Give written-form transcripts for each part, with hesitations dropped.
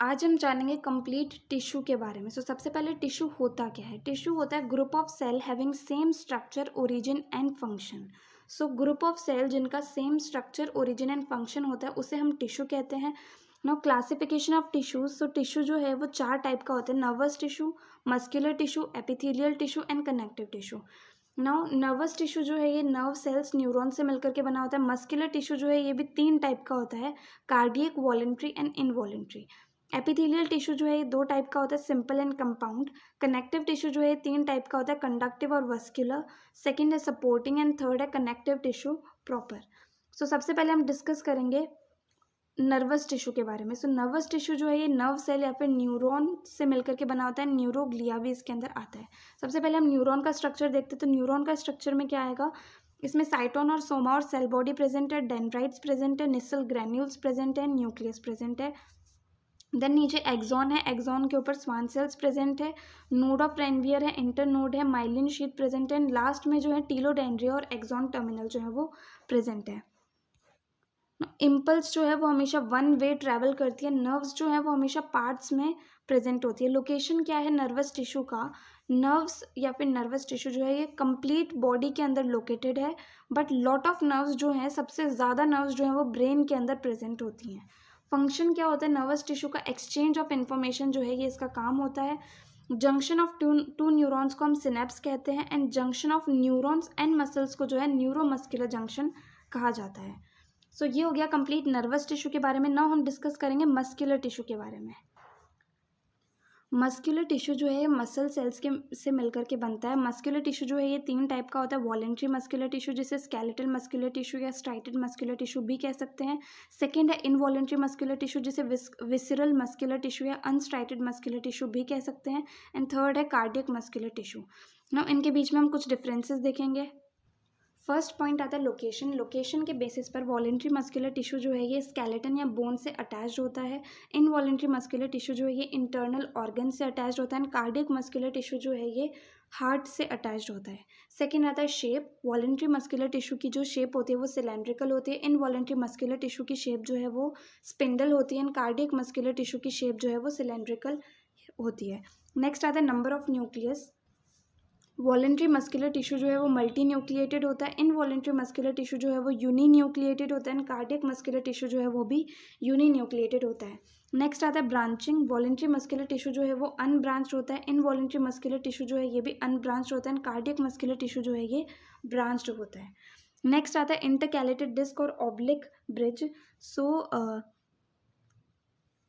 आज हम जानेंगे कंप्लीट टिश्यू के बारे में। सबसे पहले टिश्यू होता क्या है? टिश्यू होता है group of cell having same structure, origin and function. Group of cell जिनका same structure, origin and function होता है उसे हम टिश्यू कहते हैं। Now classification of tissues. Tissue जो है वो 4 टाइप का होता है: nervous tissue, muscular tissue, epithelial tissue and connective tissue. Now nervous tissue जो है ये नर्व सेल्स, न्यूरॉन से मिलकर के बना होता है। मस्कुलर टिश्यू जो है ये भी 3 टाइप का होता है: cardiac, voluntary and involuntary. Epithelial tissue जो है ये 2 टाइप का होता है: simple and compound. Connective tissue जो है 3 टाइप का होता है: कंडक्टिव और वस्कुलर। सेकंड है सपोर्टिंग एंड थर्ड है कनेक्टिव टिश्यू प्रॉपर। सबसे पहले हम डिस्कस करेंगे नर्वस टिश्यू के बारे में। नर्वस टिश्यू जो है ये नर्व सेल या फिर न्यूरॉन से मिलकर के बना होता है। न्यूरोग्लिया भी इसके अंदर आता है। सबसे पहले हम न्यूरॉन का स्ट्रक्चर देखते हैं। तो न्यूरॉन का स्ट्रक्चर में क्या आएगा? इसमें साइटोन और सोमा और सेल बॉडी प्रेजेंट है, डेंड्राइट्स प्रेजेंट है, निसल ग्रेन्यूल्स प्रेजेंट है, न्यूक्लियस प्रेजेंट है। देन नीचे एक्सॉन है, एक्सॉन के ऊपर स्वान सेल्स प्रेजेंट है, नोड ऑफ रेनवियर है, इंटरनोड है, माइलिन शीट प्रेजेंट है, लास्ट में जो है टीलोडेंड्रिया और एक्सॉन टर्मिनल जो है वो प्रेजेंट है। इम्पल्स जो है वो हमेशा वन वे ट्रैवल करती है। नर्व्स जो है वो हमेशा पार्ट्स में प्रेजेंट होती है। लोकेशन क्या है नर्वस टिश्यू का? नर्व्स या फिर नर्वस टिश्यू जो है ये कंप्लीट बॉडी के अंदर लोकेटेड है, बट लॉट ऑफ नर्व्स जो हैं, सबसे ज़्यादा नर्व्स जो है वो ब्रेन के अंदर प्रेजेंट होती हैं। फंक्शन क्या होता है नर्वस टिश्यू का? एक्सचेंज ऑफ इन्फॉर्मेशन जो है ये इसका काम होता है। जंक्शन ऑफ टू न्यूरॉन्स को हम सिनेप्स कहते हैं, and junction of neurons and muscles को जो है न्यूरोमस्कुलर जंक्शन कहा जाता है। ये हो गया कंप्लीट नर्वस टिश्यू के बारे में। नाउ हम डिस्कस करेंगे मस्कुलर टिश्यू के बारे में। मस्कुलर टिश्यू जो है मसल सेल्स के से मिलकर के बनता है। मस्कुलर टिश्यू जो है ये 3 टाइप का होता है: वॉलेंट्री मस्कुलर टिश्यू जिसे स्केलेटल मस्कुलर टिश्यू या स्ट्राइटेड मस्कुलर टिश्यू भी कह सकते हैं। सेकंड है इनवॉलेंट्री मस्कुलर टिश्यू जिसे विसरल मस्कुलर टिश्यू या अनस्ट्राइटेड मस्कुलर टिश्यू भी कह सकते हैं। एंड थर्ड है कार्डियक मस्कुलर टिश्यू। नाउ इनके बीच में हम कुछ डिफरेंसेस देखेंगे। फर्स्ट पॉइंट आता है लोकेशन। लोकेशन के बेसिस पर वॉलेंट्री मस्कुलर टिश्यू जो है ये स्केलेटन या बोन से अटैच्ड होता है। इनवॉलेंट्री मस्कुलर टिश्यू जो है ये इंटरनल ऑर्गन से अटैच्ड होता है। एंड कार्डियक मस्कुलर टिश्यू जो है ये हार्ट से अटैच्ड होता है। सेकेंड आता है शेप। वॉलेंट्री मस्कुलर टिश्यू की जो शेप होती है वो सिलेंड्रिकल होती है। इनवॉलेंट्री मस्कुलर टिश्यू की शेप जो है वो स्पिंडल होती है। एंड कार्डियक मस्कुलर टिश्यू की शेप जो है वो सिलेंड्रिकल होती है। नेक्स्ट आता है number of nucleus. Voluntary muscular tissue जो है वो मल्टी न्यूक्लिएटेड होता है। इनवॉलेंट्री मस्कुलर टिश्यू जो है वो यूनी न्यूक्लिएटेड होता है। एंड कार्डियक मस्कुलर टिश्यू जो है वो भी यूनी न्यूक्लिएटेड होता है। नेक्स्ट आता है ब्रांचिंग। वॉलेंट्री मस्कुलर टिश्यू जो है वो अनब्रांच्ड होता है। इनवॉलेंट्री मस्कुलर टिश्यू जो है ये भी अनब्रांच्ड होता है। एंड कार्डियक मस्कुलर टिश्यू जो है ये ब्रांच्ड होता है। नेक्स्ट आता है इंटरकैलेटेड डिस्क और oblique bridge.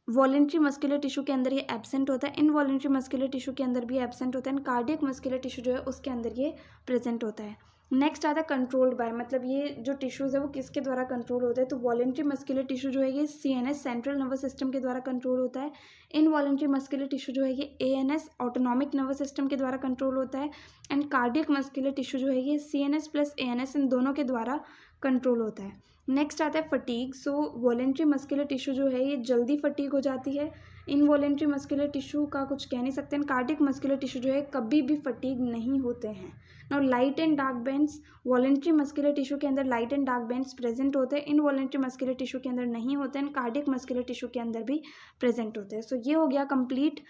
Voluntary muscular tissue के अंदर ये एब्सेंट होता है। इनवॉलेंट्री मस्कुलर टिश्यू के अंदर भी एब्सेंट होता है। एंड कार्डियक मस्कुलर टिश्यू जो है उसके अंदर ये प्रेजेंट होता है। नेक्स्ट आता है कंट्रोल्ड बाय, मतलब ये जो टिश्यूज़ है वो किसके द्वारा कंट्रोल होता है? तो वॉलेंट्री मस्कुलर टिश्यू जो है ये CNS सेंट्रल नर्वस सिस्टम के द्वारा कंट्रोल होता है। इनवॉलेंट्री मस्कुलर टिश्यू जो है ये ANS ऑटोनॉमिक नर्वस सिस्टम के द्वारा कंट्रोल होता है। एंड कार्डियक मस्कुलर टिश्यू जो है ये CNS प्लस ANS इन दोनों के द्वारा कंट्रोल होता है। नेक्स्ट आता है फटीग। वॉलेंट्री मस्कुलर टिश्यू जो है ये जल्दी फटीग हो जाती है। इनवॉलेंट्री मस्कुलर टिश्यू का कुछ कह नहीं सकते। कार्डियक मस्कुलर टिश्यू जो है कभी भी फटीग नहीं होते हैं। Now light and dark bands. Voluntary muscular tissue के अंदर light and dark bands present होते हैं। इनवॉलेंट्री मस्कुलर टिश्यू के अंदर नहीं होते हैं। कार्डियक मस्कुलर टिश्यू के अंदर भी प्रेजेंट होते हैं। ये हो गया कंप्लीट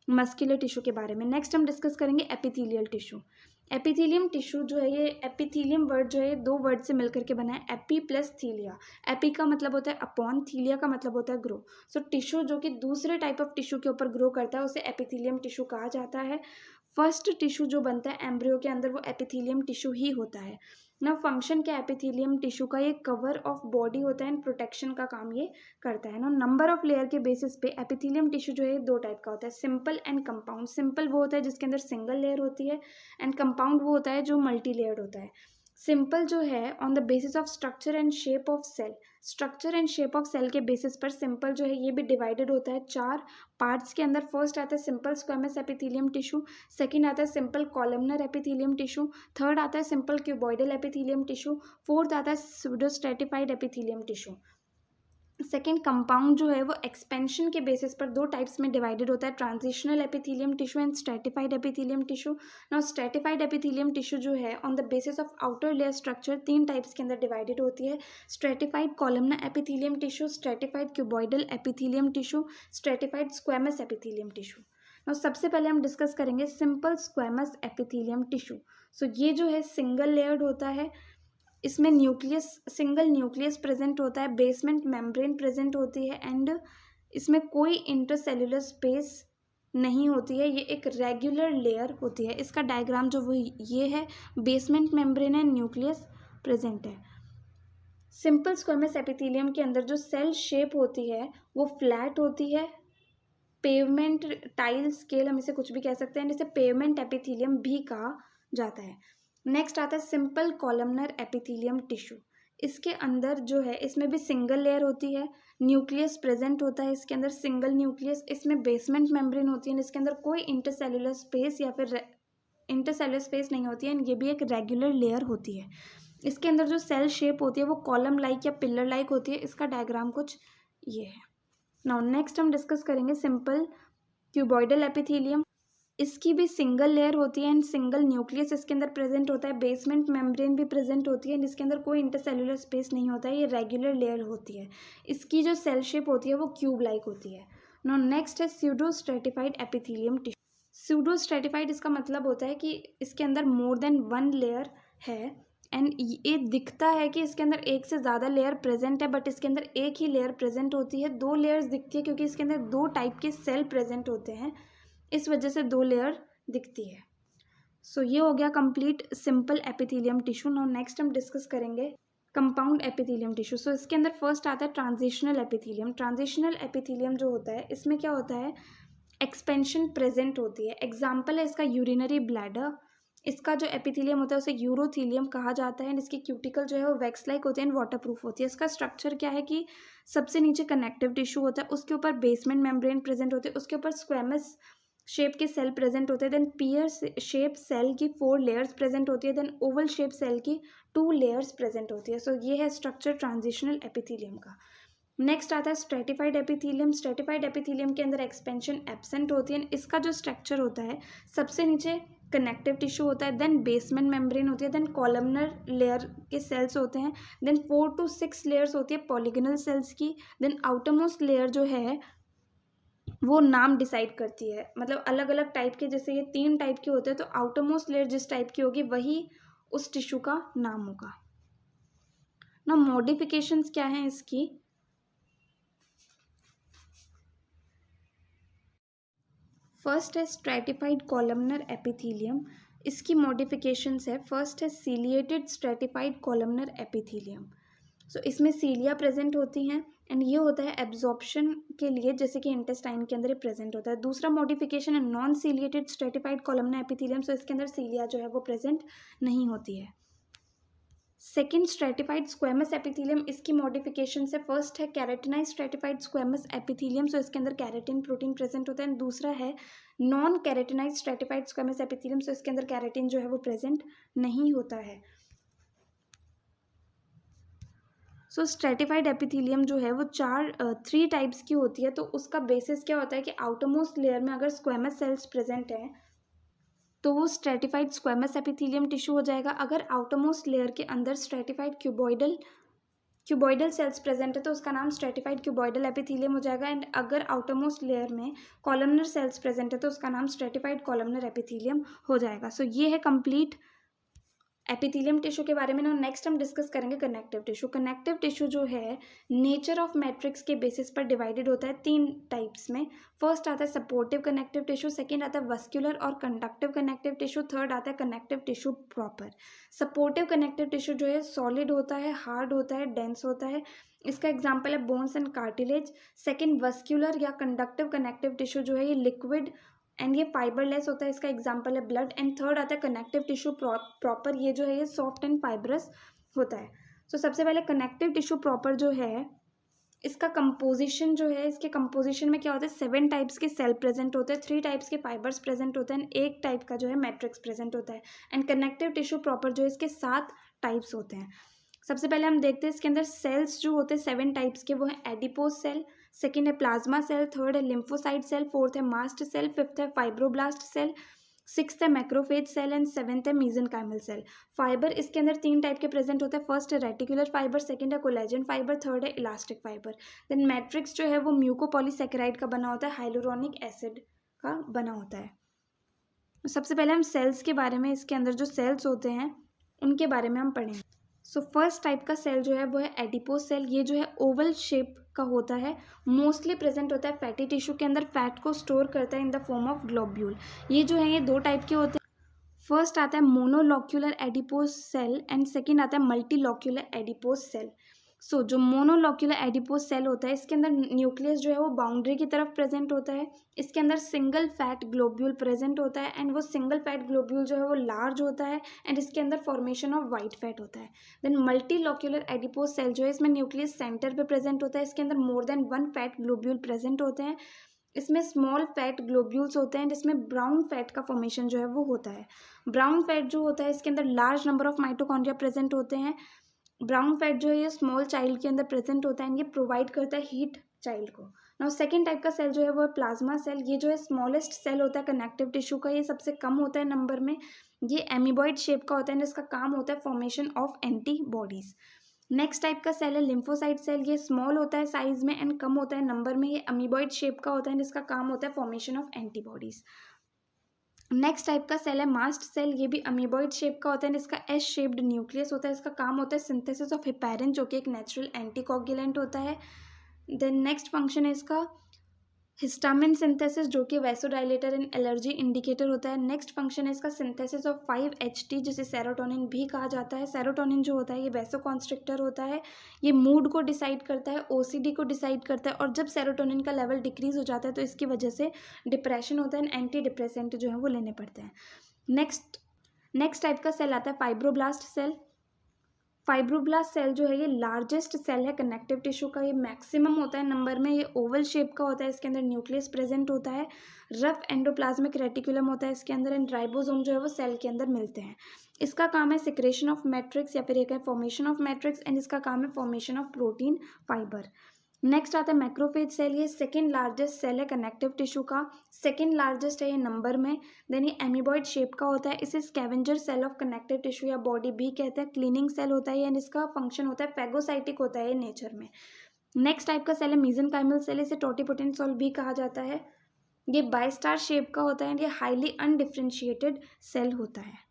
मस्कुलर टिश्यू के बारे में। नेक्स्ट हम डिस्कस करेंगे एपिथेलियल टिश्यू। एपिथेलियम टिश्यू जो है ये एपिथेलियम वर्ड जो है 2 वर्ड से मिलकर के बना है, एपी प्लस थीलिया। एपी का मतलब होता है अपॉन, थीलिया का मतलब होता है ग्रो। टिश्यू जो कि दूसरे टाइप ऑफ टिश्यू के ऊपर ग्रो करता है उसे एपिथेलियम टिश्यू कहा जाता है। फर्स्ट टिश्यू जो बनता है एम्ब्रियो के अंदर वो एपिथेलियम टिश्यू ही होता है ना। फंक्शन क्या एपिथेलियम टिश्यू का? ये कवर ऑफ बॉडी होता है एंड प्रोटेक्शन का काम ये करता है ना। नंबर ऑफ लेयर के बेसिस पे एपिथेलियम टिश्यू जो है 2 टाइप का होता है: सिंपल एंड कंपाउंड। सिंपल वो होता है जिसके अंदर सिंगल लेयर होती है, एंड कंपाउंड वो होता है जो मल्टी लेयर्ड होता है। सिंपल जो है on the basis of structure and shape of cell. Structure and shape of cell के बेसिस पर सिंपल जो है ये भी डिवाइडेड होता है 4 पार्ट्स के अंदर। फर्स्ट आता है simple squamous epithelium tissue, second आता है simple columnar epithelium tissue, third आता है simple cuboidal epithelium tissue, fourth आता है सूडोस्ट्रेटिफाइड एपिथेलियम टिश्यू। सेकेंड, कंपाउंड जो है वो एक्सपेंशन के बेसिस पर दो टाइप्स में डिवाइडेड होता है, transitional epithelium tissue and stratified epithelium tissue. Now stratified epithelium tissue जो है on the basis of outer layer structure तीन टाइप्स के अंदर डिवाइडेड होती है, stratified columnar epithelium tissue, stratified cuboidal epithelium tissue, stratified squamous epithelium tissue. Now सबसे पहले हम डिस्कस करेंगे सिंपल स्क्वैमस एपिथेलियम टिश्यू। सो ये जो है सिंगल लेयर्ड होता है, इसमें न्यूक्लियस, सिंगल न्यूक्लियस प्रेजेंट होता है, बेसमेंट मेम्ब्रेन प्रेजेंट होती है एंड इसमें कोई इंटरसेल्युलर स्पेस नहीं होती है, ये एक रेगुलर लेयर होती है। इसका डायग्राम जो वो ये है, बेसमेंट मेम्ब्रेन है, न्यूक्लियस प्रेजेंट है। सिंपल स्क्वेमस एपिथेलियम के अंदर जो सेल शेप होती है वो फ्लैट होती है, पेवमेंट टाइल स्केल हम इसे कुछ भी कह सकते हैं, जिसे पेवमेंट एपिथेलियम भी कहा जाता है। नेक्स्ट आता है सिंपल कॉलमनर एपिथेलियम टिश्यू। इसके अंदर जो है इसमें भी सिंगल लेयर होती है, न्यूक्लियस प्रेजेंट होता है इसके अंदर, सिंगल न्यूक्लियस, इसमें बेसमेंट मेम्ब्रेन होती है, इसके अंदर कोई इंटरसेल्युलर स्पेस या फिर इंटरसेल्युलर स्पेस नहीं होती है, ये भी एक रेगुलर लेयर होती है। इसके अंदर जो सेल शेप होती है वो कॉलम लाइक या पिलर लाइक होती है। इसका डायग्राम कुछ ये है। नाउ नेक्स्ट हम डिस्कस करेंगे सिंपल क्यूबॉइडल एपिथेलियम। इसकी भी सिंगल लेयर होती है एंड सिंगल न्यूक्लियस इसके अंदर प्रेजेंट होता है, बेसमेंट मेम्ब्रेन भी प्रेजेंट होती है, इसके अंदर कोई इंटरसेल्युलर स्पेस नहीं होता है, ये रेगुलर लेयर होती है। इसकी जो सेल शेप होती है वो क्यूब लाइक होती है। नाउ नेक्स्ट है pseudo stratified epithelium tissue. Pseudo stratified इसका मतलब होता है कि इसके अंदर मोर देन वन लेयर है एंड ये दिखता है कि इसके अंदर एक से ज़्यादा लेयर प्रेजेंट है, बट इसके अंदर एक ही लेयर प्रेजेंट होती है। दो लेयर्स दिखती है क्योंकि इसके अंदर दो टाइप के सेल प्रेजेंट होते हैं, इस वजह से दो लेयर दिखती है। सो ये हो गया complete simple epithelium tissue. Now next हम डिस्कस करेंगे कंपाउंड एपिथेलियम टिश्यू। सो इसके अंदर फर्स्ट आता है ट्रांजिशनल एपिथेलियम। ट्रांजिशनल एपिथेलियम जो होता है इसमें क्या होता है, एक्सपेंशन प्रेजेंट होती है। एग्जाम्पल है इसका यूरिनरी ब्लैडर। इसका जो एपिथेलियम होता है उसे यूरोथेलियम कहा जाता है एंड इसकी क्यूटिकल जो है वो वैक्स लाइक होती है एंड वाटर प्रूफ होती है। इसका स्ट्रक्चर क्या है कि सबसे नीचे कनेक्टिव टिश्यू होता है, उसके ऊपर बेसमेंट मेम्ब्रेन प्रेजेंट होते हैं, उसके ऊपर स्क्वेमस शेप के सेल प्रेजेंट होते हैं, देन पियर शेप सेल की 4 लेयर्स प्रेजेंट होती है, देन ओवल शेप सेल की 2 लेयर्स प्रेजेंट होती है। सो ये है स्ट्रक्चर ट्रांजिशनल एपिथेलियम का। नेक्स्ट आता है स्ट्रेटिफाइड एपिथेलियम। स्ट्रेटिफाइड एपिथेलियम के अंदर एक्सपेंशन एब्सेंट होती है। इसका जो स्ट्रक्चर होता है, सबसे नीचे कनेक्टिव टिश्यू होता है, देन बेसमेंट मेम्ब्रेन होती है, देन कॉलमनर लेयर के सेल्स होते हैं, देन 4 to 6 लेयर्स होती है पॉलीगनल सेल्स की, देन आउटरमोस्ट लेयर जो है वो नाम डिसाइड करती है। मतलब अलग अलग टाइप के, जैसे ये 3 टाइप के होते हैं तो आउटरमोस्ट लेयर जिस टाइप की होगी वही उस टिश्यू का नाम होगा। ना मॉडिफिकेशंस क्या हैं इसकी, फर्स्ट है स्ट्रेटिफाइड कॉलमनर एपिथेलियम। इसकी मॉडिफिकेशंस है, फर्स्ट है सीलिएटेड स्ट्रेटिफाइड कॉलमनर एपिथेलियम। सो इसमें सीलिया प्रेजेंट होती हैं एंड ये होता है एब्जॉर्प्शन के लिए, जैसे कि इंटेस्टाइन के अंदर ये प्रेजेंट होता है। दूसरा मॉडिफिकेशन है non ciliated stratified columnar epithelium. So इसके अंदर सीलिया जो है वो प्रेजेंट नहीं होती है। Second stratified squamous epithelium. इसकी मॉडिफिकेशन से फर्स्ट है keratinised stratified squamous epithelium. So इसके अंदर कैरेटिन प्रोटीन प्रेजेंट होता है। दूसरा है non keratinised stratified squamous epithelium. So इसके अंदर कैरेटिन जो है वो प्रेजेंट नहीं होता है। सो स्ट्रेटिफाइड एपिथेलियम जो है वो 3 टाइप्स की होती है। तो उसका बेसिस क्या होता है कि आउटरमोस्ट लेयर में अगर स्क्वेमस सेल्स प्रेजेंट हैं तो वो स्ट्रेटिफाइड स्क्वेमस एपिथेलियम टिश्यू हो जाएगा। अगर आउटरमोस्ट लेयर के अंदर स्ट्रेटिफाइड क्यूबॉइडल सेल्स प्रेजेंट है तो उसका नाम स्ट्रेटिफाइड क्यूबॉइडल एपिथेलियम हो जाएगा। एंड अगर आउटरमोस्ट लेयर में कॉलमनर सेल्स प्रेजेंट है तो उसका नाम स्ट्रेटिफाइड कॉलमनर एपिथेलियम हो जाएगा। सो ये है कंप्लीट एपिथेलियम टिश्यू के बारे में। ना नेक्स्ट हम डिस्कस करेंगे कनेक्टिव टिश्यू। कनेक्टिव टिश्यू जो है नेचर ऑफ मैट्रिक्स के बेसिस पर डिवाइडेड होता है 3 टाइप्स में। फर्स्ट आता है सपोर्टिव कनेक्टिव टिश्यू, सेकंड आता है वस्कुलर और कंडक्टिव कनेक्टिव टिश्यू, थर्ड आता है connective tissue proper. Supportive connective tissue जो है सॉलिड होता है, हार्ड होता है, डेंस होता है। इसका एग्जाम्पल है bones and cartilage. Second vascular या कंडक्टिव कनेक्टिव टिश्यू जो है ये लिक्विड एंड ये फाइबरलेस होता है, इसका एग्जाम्पल है ब्लड। एंड थर्ड आता है कनेक्टिव टिश्यू प्रॉपर, ये जो है ये सॉफ्ट एंड फाइब्रस होता है। सो सबसे पहले कनेक्टिव टिश्यू प्रॉपर जो है इसका कंपोजिशन जो है, इसके कंपोजिशन में क्या होता है 7 टाइप्स के सेल प्रेजेंट होते हैं, 3 टाइप्स के फाइबर्स प्रेजेंट होते हैं, 1 टाइप का जो है मैट्रिक्स प्रेजेंट होता है। एंड कनेक्टिव टिश्यू प्रॉपर जो है इसके 7 टाइप्स होते हैं। सबसे पहले हम देखते हैं इसके अंदर सेल्स जो होते हैं 7 टाइप्स के, वो है एडिपोज सेल, सेकंड है प्लाज्मा सेल, थर्ड है लिम्फोसाइट सेल, फोर्थ है मास्ट सेल, फिफ्थ है फाइब्रोब्लास्ट सेल, सिक्स्थ है मैक्रोफेज सेल एंड सेवेंथ है मीजेनकाइमल सेल। फाइबर इसके अंदर 3 टाइप के प्रेजेंट होते हैं, फर्स्ट है रेटिकुलर फाइबर, सेकंड है कोलेजन फाइबर, थर्ड है इलास्टिक फाइबर। देन मैट्रिक्स जो है वो म्यूकोपॉलीसेकेराइड का बना होता है, हाइलुरोनिक एसिड का बना होता है। सबसे पहले हम सेल्स के बारे में, इसके अंदर जो सेल्स होते हैं उनके बारे में हम पढ़ें। सो फर्स्ट टाइप का सेल जो है वो है एडिपोज सेल। ये जो है ओवल शेप का होता है, मोस्टली प्रेजेंट होता है फैटी टिश्यू के अंदर, फैट को स्टोर करता है in the form of globule. ये जो है ये 2 टाइप के होते हैं, फर्स्ट आता है मोनोलॉक्यूलर एडिपोज सेल एंड सेकंड आता है मल्टीलॉक्यूलर एडिपोज सेल। सो जो मोनोलॉक्यूलर एडिपोज सेल होता है इसके अंदर न्यूक्लियस जो है वो बाउंड्री की तरफ प्रेजेंट होता है, इसके अंदर सिंगल फैट ग्लोब्यूल प्रेजेंट होता है एंड वो सिंगल फैट ग्लोब्यूल जो है वो लार्ज होता है एंड इसके अंदर फॉर्मेशन ऑफ वाइट फैट होता है। देन मल्टीलॉक्यूलर एडिपोज सेल जो है इसमें न्यूक्लियस सेंटर पे प्रेजेंट होता है, इसके अंदर more than 1 fat globule present होते हैं, इसमें स्मॉल फैट ग्लोब्यूल्स होते हैं, जिसमें ब्राउन फैट का फॉर्मेशन जो है वो होता है। ब्राउन फैट जो होता है इसके अंदर large number of mitochondria present होते हैं। ब्राउन फैट जो है ये स्मॉल चाइल्ड के अंदर प्रेजेंट होता है एंड ये प्रोवाइड करता है हीट चाइल्ड को। नाउ सेकंड टाइप का सेल जो है वो है प्लाज्मा सेल। ये जो है स्मॉलेस्ट सेल होता है कनेक्टिव टिश्यू का, ये सबसे कम होता है नंबर में, ये एमीबॉइड शेप का होता है, जिसका काम होता है formation of antibodies. Next type का सेल है लिम्फोसाइट सेल। ये स्मॉल होता है साइज में एंड कम होता है नंबर में, ये अमीबॉइड शेप का होता है जिसका काम होता है formation of antibodies. Next type का सेल है मास्ट सेल। ये भी अमीबॉइड शेप का होता है, इसका एस शेप्ड न्यूक्लियस होता है, इसका काम होता है सिंथेसिस ऑफ हेपेरिन जो कि एक नेचुरल एंटीकोगुलेंट होता है। देन नेक्स्ट फंक्शन है इसका हिस्टामिन सिंथेसिस जो कि वैसोडाइलेटर एंड एलर्जी इंडिकेटर होता है। नेक्स्ट फंक्शन है इसका सिंथेसिस ऑफ 5-HT जिसे सेरोटोनिन भी कहा जाता है। सेरोटोनिन जो होता है ये वैसोकॉन्स्ट्रिक्टर होता है, ये मूड को डिसाइड करता है, OCD को डिसाइड करता है, और जब सेरोटोनिन का लेवल डिक्रीज हो जाता है तो इसकी वजह से डिप्रेशन होता है एंड एंटी डिप्रेसेंट जो है वो लेने पड़ते हैं। नेक्स्ट टाइप का सेल आता है फाइब्रोब्लास्ट सेल। फाइब्रोब्लास्ट सेल जो है ये लार्जेस्ट सेल है कनेक्टिव टिश्यू का, ये मैक्सिमम होता है नंबर में, ये ओवल शेप का होता है, इसके अंदर न्यूक्लियस प्रेजेंट होता है, रफ एंडोप्लाज्मिक रेटिकुलम होता है इसके अंदर एंड राइबोसोम जो है वो सेल के अंदर मिलते हैं। इसका काम है सिक्रेशन ऑफ मैट्रिक्स या फिर एक है फॉर्मेशन ऑफ मैट्रिक्स एंड इसका काम है formation of protein fibre. Next आता है मैक्रोफेज सेल। ये सेकेंड लार्जेस्ट सेल है कनेक्टिव टिश्यू का, सेकेंड लार्जेस्ट है ये नंबर में। देन ये एमीबॉइड शेप का होता है, इसे scavenger cell of connective tissue या बॉडी भी कहते हैं, क्लीनिंग सेल होता है एंड इसका फंक्शन होता है फैगोसाइटिक होता है ये नेचर में। नेक्स्ट टाइप का सेल है मीजेनकाइमल सेल, इसे टोटिपोटेंट सेल भी कहा जाता है, ये बाइस्टार शेप का होता है एंड ये हाईली अनडिफ्रेंशिएटेड सेल होता है।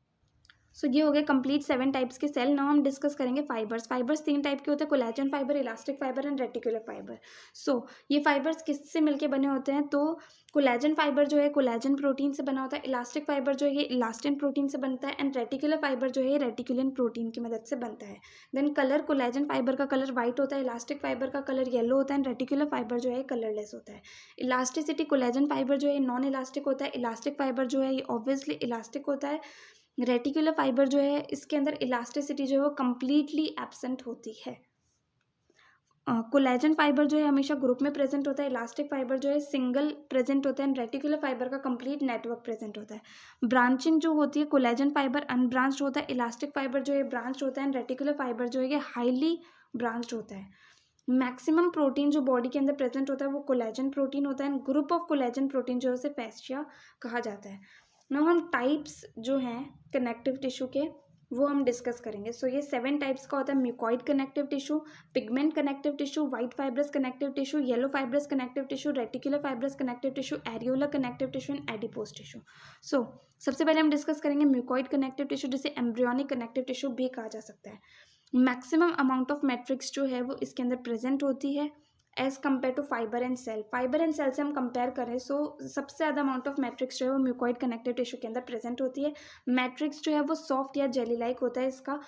सो ये हो गए कंप्लीट 7 टाइप्स के सेल। नाउ हम डिस्कस करेंगे फाइबर्स। फाइबर्स 3 टाइप के होते हैं, collagen fibre, elastic fibre and reticular fibre. So ये फाइबर्स किससे मिलके बने होते हैं, तो कोलेजन फाइबर जो है कोलेजन प्रोटीन से बना होता है, इलास्टिक फाइबर जो है ये इलास्टिन प्रोटीन से बनता है एंड रेटिकुलर फाइबर जो है ये रेटिकुलिन प्रोटीन की मदद से बनता है। देन कलर, कोलेजन फाइबर का कलर व्हाइट होता है, इलास्टिक फाइबर का कलर येलो होता है एंड रेटिकुलर फाइबर जो है कलरलेस होता है। इलास्टिसिटी, कोलेजन फाइबर जो है नॉन इलास्टिक होता है, इलास्टिक फाइबर जो है ये ऑब्वियसली इलास्टिक होता है। रेटिकुलर फाइबर जो है इसके अंदर इलास्टिसिटी जो है वो कम्प्लीटली एब्सेंट होती है। कोलेजन फाइबर जो है हमेशा ग्रुप में प्रेजेंट होता है, इलास्टिक फाइबर जो है सिंगल प्रेजेंट होता है एंड रेटिकुलर फाइबर का कंप्लीट नेटवर्क प्रेजेंट होता है। ब्रांचिंग जो होती है, कोलेजन फाइबर अनब्रांच्ड होता है, इलास्टिक फाइबर जो है ब्रांच्ड होता है एंड रेटिकुलर फाइबर जो है ये हाईली ब्रांच्ड होता है। मैक्सिमम प्रोटीन जो बॉडी के अंदर प्रेजेंट होता है वो कोलेजन प्रोटीन होता है and group of collagen protein जो है उसे फैस्शिया कहा जाता है। नाउ हम टाइप्स जो हैं कनेक्टिव टिश्यू के वो हम डिस्कस करेंगे। सो ये 7 टाइप्स का होता है, mucoid connective tissue, pigment connective tissue, white fibrous connective tissue, yellow fibrous connective tissue, reticular fibrous connective tissue, areolar connective tissue and adipose tissue. So सबसे पहले हम डिस्कस करेंगे म्यूकॉइड कनेक्टिव टिश्यू, जिसे एम्ब्रियोनिक कनेक्टिव टिश्यू भी कहा जा सकता है। मैक्सिमम अमाउंट ऑफ मैट्रिक्स जो है वो इसके अंदर प्रेजेंट होती है as compare to fibre and cell. Fibre and cell से हम कंपेयर करें सो सबसे ज़्यादा अमाउंट ऑफ मैट्रिक्स जो है वो म्यूकॉइड कनेक्टिव टिश्यू के अंदर प्रेजेंट होती है। मैट्रिक्स जो है वो सॉफ्ट या जेली लाइक होता है इसका।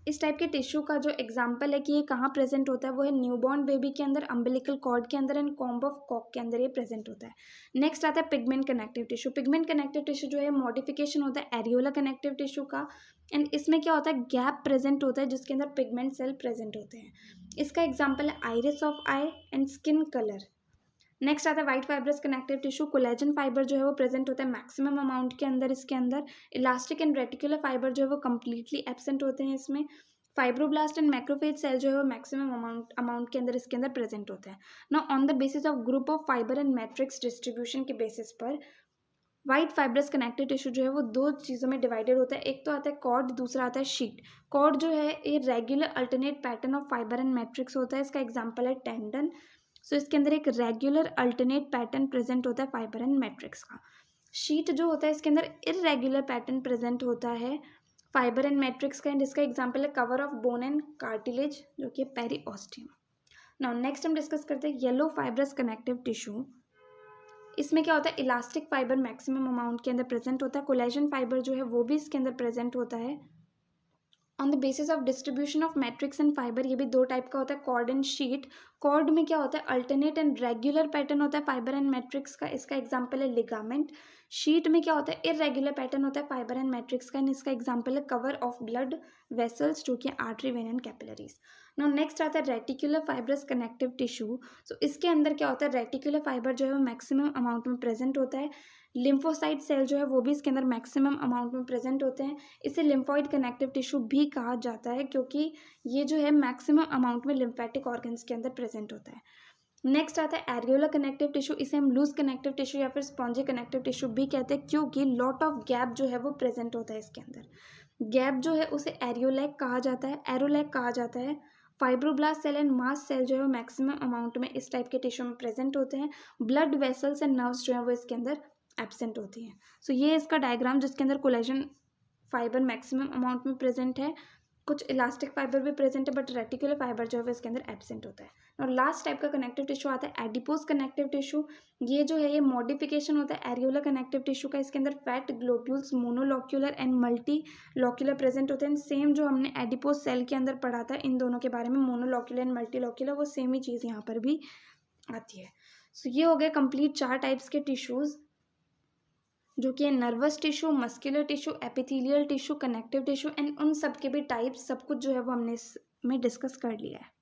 इस टाइप के टिश्यू का जो एग्जांपल है कि ये कहाँ प्रेजेंट होता है वो है न्यूबॉर्न बेबी के अंदर, अम्बिलिकल कॉर्ड के अंदर एंड कॉम्ब ऑफ कॉक के अंदर ये प्रेजेंट होता है। नेक्स्ट आता है pigment connective tissue. Pigment connective tissue जो है मॉडिफिकेशन होता है एरियोला कनेक्टिव टिश्यू का एंड इसमें क्या होता है गैप प्रेजेंट होता है जिसके अंदर पिगमेंट सेल प्रेजेंट होते हैं। इसका एग्जाम्पल है iris of I and skin colour. Next आता है white fibrous connective tissue. Collagen fibre जो है वो प्रेजेंट होता है मैक्सिमम अमाउंट के अंदर इसके अंदर। इलास्टिक एंड रेटिकुलर फाइबर जो है वो कम्प्लीटली एब्सेंट होते हैं इसमें। फाइब्रोब्लास्ट एंड मैक्रोफेज सेल जो है वो मैक्सिमम अमाउंट के अंदर इसके अंदर प्रेजेंट होते हैं। Now on the basis of group of fibre and matrix distribution के बेसिस पर वाइट फाइब्रस कनेक्टिव टिश्यू जो है वो दो चीज़ों में डिवाइडेड होता है। एक तो आता है कॉर्ड, दूसरा आता है शीट। कॉर्ड जो है ये regular alternate pattern of fibre and matrix होता है। इसका एग्जांपल है टेंडन। सो इसके अंदर एक रेगुलर अल्टरनेट पैटर्न प्रेजेंट होता है फाइबर एंड मैट्रिक्स का। शीट जो होता है इसके अंदर इरेगुलर पैटर्न प्रेजेंट होता है फाइबर एंड मैट्रिक्स का, एंड इसका एग्जांपल है cover of bone and cartilage जो कि पेरिओस्टियम। नाउ नेक्स्ट हम डिस्कस करते हैं येलो फाइब्रस कनेक्टिव टिश्यू। इसमें क्या होता है, इलास्टिक फाइबर मैक्सिमम अमाउंट के अंदर प्रेजेंट होता है। कोलेजन फाइबर जो है वो भी इसके अंदर प्रेजेंट होता है। On the basis of distribution of matrix and fibre, ये भी दो टाइप का होता है, कॉर्ड एंड शीट। कॉर्ड में क्या होता है, अल्टरनेट एंड रेगुलर पैटर्न होता है फाइबर एंड मैट्रिक्स का, इसका एग्जांपल है लिगामेंट। शीट में क्या होता है, इरेगुलर पैटर्न होता है फाइबर एंड मैट्रिक्स का, एंड इसका एग्जांपल है कवर ऑफ ब्लड वेसल्स जो कि artery, when and capillaries. Now next आता है रेटिकुलर फाइब्रस कनेक्टिव टिश्यू। सो इसके अंदर क्या होता है, रेटिकुलर फाइबर जो है वो मैक्सिमम अमाउंट में प्रेजेंट होता है। लिम्फोसाइट सेल जो है वो भी इसके अंदर मैक्सिमम अमाउंट में प्रेजेंट होते हैं। इसे लिम्फॉइड कनेक्टिव टिश्यू भी कहा जाता है क्योंकि ये जो है मैक्सिमम अमाउंट में लिम्फेटिक ऑर्गन्स के अंदर प्रेजेंट होता है। नेक्स्ट आता है एरियोला कनेक्टिव टिश्यू। इसे हम लूज कनेक्टिव टिश्यू या फिर स्पॉन्जी कनेक्टिव टिश्यू भी कहते हैं क्योंकि लॉट ऑफ गैप जो है वो प्रेजेंट होता है इसके अंदर। गैप जो है उसे एरियोलैक कहा जाता है, एरोलैक कहा जाता है। Fibroblast cell and mast cell जो है वो मैक्सिमम अमाउंट में इस टाइप के टिश्यू में प्रेजेंट होते हैं। ब्लड वेसल्स एंड नर्व्स जो है वो इसके अंदर एब्सेंट होती हैं। सो ये इसका डायग्राम जिसके अंदर कोलेजन फाइबर मैक्सिमम अमाउंट में प्रेजेंट है, कुछ इलास्टिक फाइबर भी प्रेजेंट है, बट रेटिकुलर फाइबर जो है इसके अंदर एब्सेंट होता है। और लास्ट टाइप का कनेक्टिव टिश्यू आता है एडिपोज कनेक्टिव टिश्यू। ये जो है ये मॉडिफिकेशन होता है एरियोला कनेक्टिव टिश्यू का। इसके अंदर fat globules monolocular and multilocular present होते हैं। सेम जो हमने एडिपोज सेल के अंदर पढ़ा था इन दोनों के बारे में, मोनोलॉक्यूलर एंड मल्टी लॉक्यूलर, वो सेम ही चीज़ यहाँ पर भी आती है। सो ये हो गए कंप्लीट 4 टाइप्स के टिश्यूज़ जो कि nervous tissue, muscular tissue, epithelial tissue, connective tissue, and उन सब के भी टाइप्स सब कुछ जो है वो हमने इसमें डिस्कस कर लिया है।